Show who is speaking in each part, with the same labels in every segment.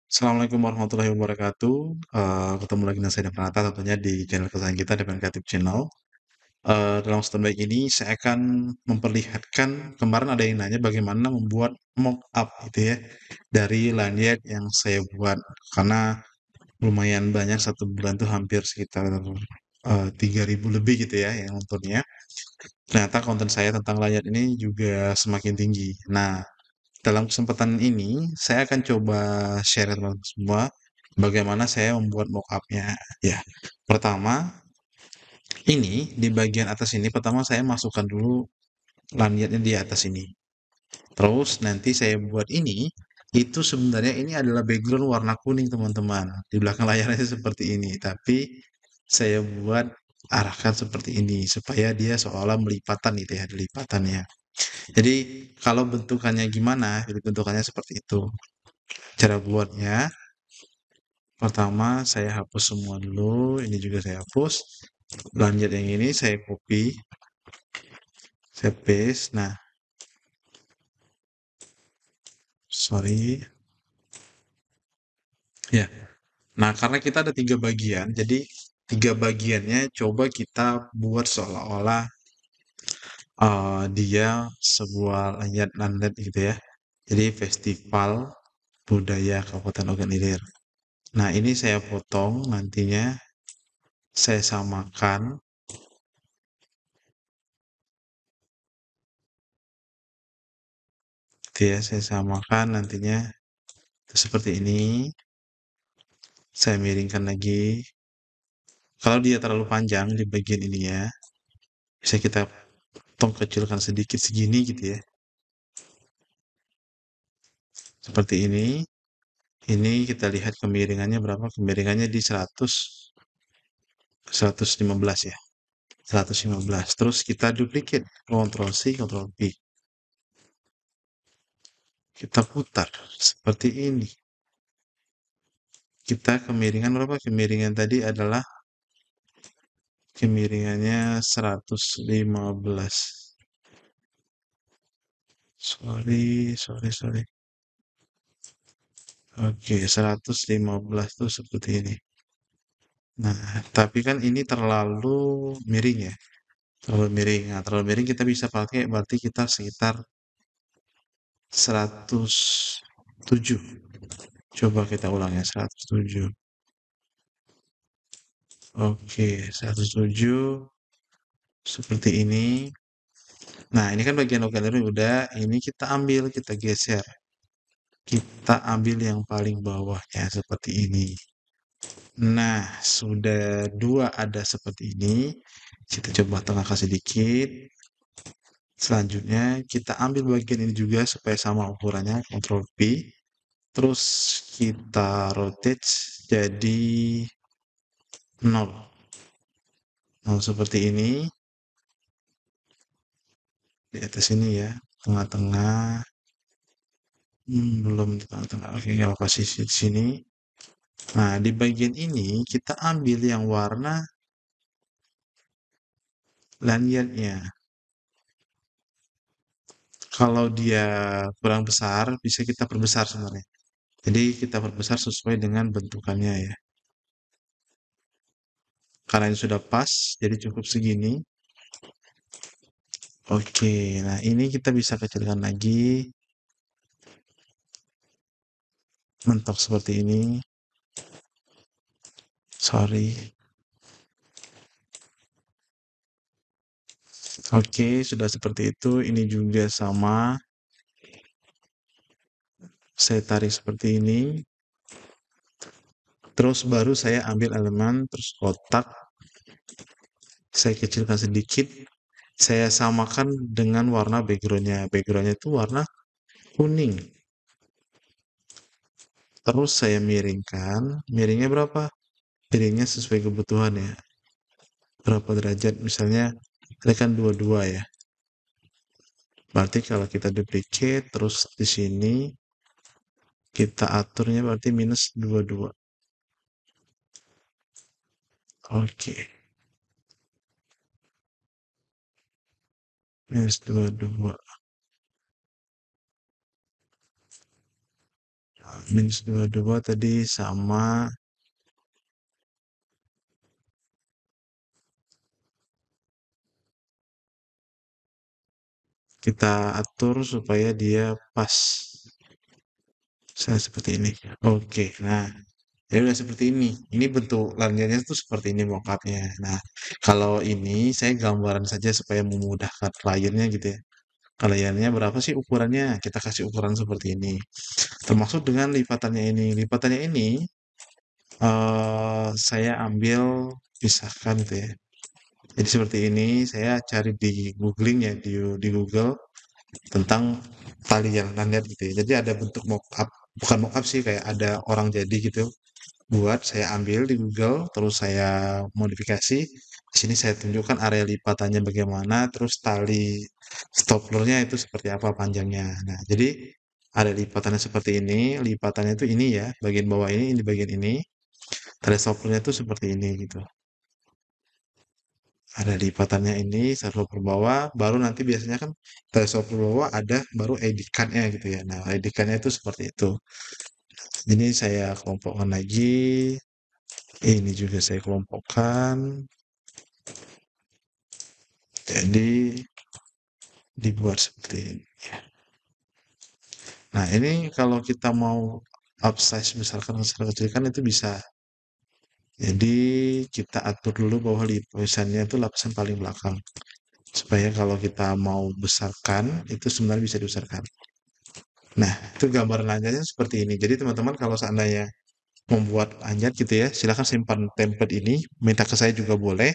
Speaker 1: Assalamualaikum warahmatullahi wabarakatuh. Ketemu lagi dengan saya Pranata tentunya di channel kesayangan kita, Depan Kreatif Channel. Dalam step baik ini saya akan memperlihatkan, kemarin ada yang nanya bagaimana membuat mock up gitu ya dari lanyard yang saya buat, karena lumayan banyak satu bulan tuh hampir sekitar 3.000 lebih gitu ya yang nontonnya. Ternyata konten saya tentang lanyard ini juga semakin tinggi. Nah, dalam kesempatan ini, saya akan coba share ke teman-teman semua bagaimana saya membuat mockupnya. Ya, pertama, ini di bagian atas ini, pertama saya masukkan dulu lanyardnya di atas ini. Terus nanti saya buat ini, itu sebenarnya ini adalah background warna kuning teman-teman. Di belakang layarnya seperti ini, tapi saya buat arahkan seperti ini supaya dia seolah melipatan gitu ya, lipatannya. Jadi kalau bentukannya gimana? Jadi bentukannya seperti itu. Cara buatnya, pertama saya hapus semua dulu, ini juga saya hapus. Lanjut yang ini saya copy, saya paste. Nah, sorry. Ya. Nah, karena kita ada tiga bagian, jadi tiga bagiannya coba kita buat seolah-olah dia sebuah lanjut gitu ya. Jadi Festival Budaya Kabupaten Ogan Ilir. Nah, ini saya potong nantinya, saya samakan, gitu ya, saya samakan nantinya seperti ini. Saya miringkan lagi. Kalau dia terlalu panjang di bagian ini ya, bisa kita potong kecilkan sedikit segini gitu ya. Seperti ini. Ini kita lihat kemiringannya berapa? Kemiringannya di 115 ya. 115. Terus kita duplicate. Ctrl C, Ctrl V. Kita putar. Seperti ini. Kita kemiringan berapa? Kemiringan tadi adalah kemiringannya 115. Sorry. Oke, 115 tuh seperti ini. Nah, tapi kan ini terlalu miring ya. Terlalu miring. Nah, terlalu miring kita bisa pakai berarti kita sekitar 107. Coba kita ulang ya, 107. Oke, 107 seperti ini. Nah, ini kan bagian organel udah, ini kita ambil, kita geser. Kita ambil yang paling bawahnya seperti ini. Nah, sudah dua ada seperti ini. Kita coba tengahkan sedikit. Selanjutnya, kita ambil bagian ini juga supaya sama ukurannya. Ctrl P. Terus kita rotate jadi 0. Nah, seperti ini. Di atas ini ya. Tengah-tengah. Belum di tengah-tengah. Oke, nggak apa-apa sisi di sini. Nah, di bagian ini kita ambil yang warna lanyardnya. Kalau dia kurang besar, bisa kita perbesar sebenarnya. Jadi kita perbesar sesuai dengan bentukannya ya. Karena ini sudah pas, jadi cukup segini. Oke, nah ini kita bisa kecilkan lagi. Mentok seperti ini. Sorry. Oke, sudah seperti itu. Ini juga sama. Saya tarik seperti ini. Terus baru saya ambil elemen, terus kotak. Saya kecilkan sedikit. Saya samakan dengan warna backgroundnya. Backgroundnya itu warna kuning. Terus saya miringkan. Miringnya berapa? Miringnya sesuai kebutuhan ya. Berapa derajat? Misalnya, ini kan 22 ya. Berarti kalau kita duplicate, terus di sini kita aturnya berarti minus 22. Oke. Minus 22. -22 tadi sama kita atur supaya dia pas. Saya seperti ini. Oke, nah ya udah seperti ini. Ini bentuk layarnya tuh seperti ini mockupnya. Nah, kalau ini saya gambaran saja supaya memudahkan kliennya gitu ya. Layarnya berapa sih ukurannya? Kita kasih ukuran seperti ini. Termasuk dengan lipatannya ini. Lipatannya ini saya ambil pisahkan gitu ya. Jadi seperti ini, saya cari di googling ya di Google tentang tali yang lanyard gitu ya. Jadi ada bentuk mockup, bukan mockup sih kayak ada orang jadi gitu. Buat saya ambil di Google, terus saya modifikasi. Di sini saya tunjukkan area lipatannya bagaimana, terus tali stoplernya itu seperti apa panjangnya. Nah, jadi ada lipatannya seperti ini, lipatannya itu ini ya, bagian bawah ini bagian ini. Tali stoplernya itu seperti ini gitu. Ada lipatannya ini, subwoofer bawah, baru nanti biasanya kan dari subwoofer bawah ada baru ID card-nya gitu ya. Nah, ID card-nya itu seperti itu. Ini saya kelompokkan lagi, ini juga saya kelompokkan. Jadi dibuat seperti ini. Nah, ini kalau kita mau upsize misalkan kecil-kecilkan itu bisa. Jadi kita atur dulu bahwa lapisannya itu lapisan paling belakang. Supaya kalau kita mau besarkan, itu sebenarnya bisa dibesarkan. Nah, itu gambaran lanjutnya seperti ini. Jadi teman-teman kalau seandainya membuat lanjut gitu ya, silahkan simpan template ini, minta ke saya juga boleh.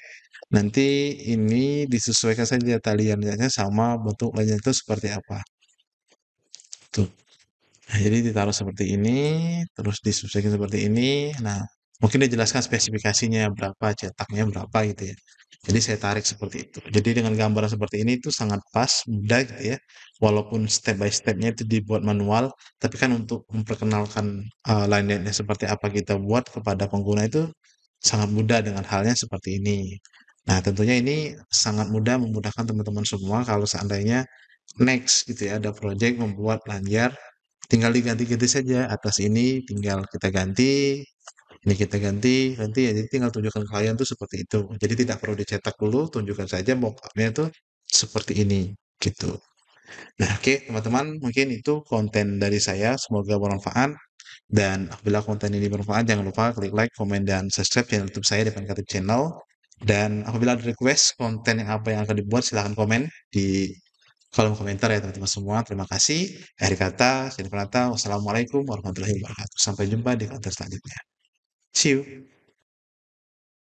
Speaker 1: Nanti ini disesuaikan saja tali lanjutnya sama bentuk lanjut itu seperti apa. Tuh. Nah, jadi ditaruh seperti ini, terus disesuaikan seperti ini. Nah, mungkin dijelaskan spesifikasinya berapa, cetaknya berapa gitu ya. Jadi saya tarik seperti itu. Jadi dengan gambaran seperti ini itu sangat pas, mudah gitu ya. Walaupun step by stepnya itu dibuat manual, tapi kan untuk memperkenalkan line-nya seperti apa kita buat kepada pengguna itu sangat mudah dengan halnya seperti ini. Nah, tentunya ini sangat mudah memudahkan teman-teman semua kalau seandainya next gitu ya, ada project membuat lanyar, tinggal diganti-ganti saja. Atas ini tinggal kita ganti, ini kita ganti ya. Jadi tinggal tunjukkan klien tuh seperti itu. Jadi tidak perlu dicetak dulu, tunjukkan saja mockupnya tuh seperti ini gitu. Nah, oke teman-teman, mungkin itu konten dari saya. Semoga bermanfaat. Dan apabila konten ini bermanfaat, jangan lupa klik like, komen, dan subscribe channel YouTube saya Depan Kreatif Channel. Dan apabila ada request konten yang apa yang akan dibuat, silahkan komen di kolom komentar ya teman-teman semua. Terima kasih. Akhir kata, saya Pranata. Wassalamualaikum warahmatullahi wabarakatuh. Sampai jumpa di konten selanjutnya. See you.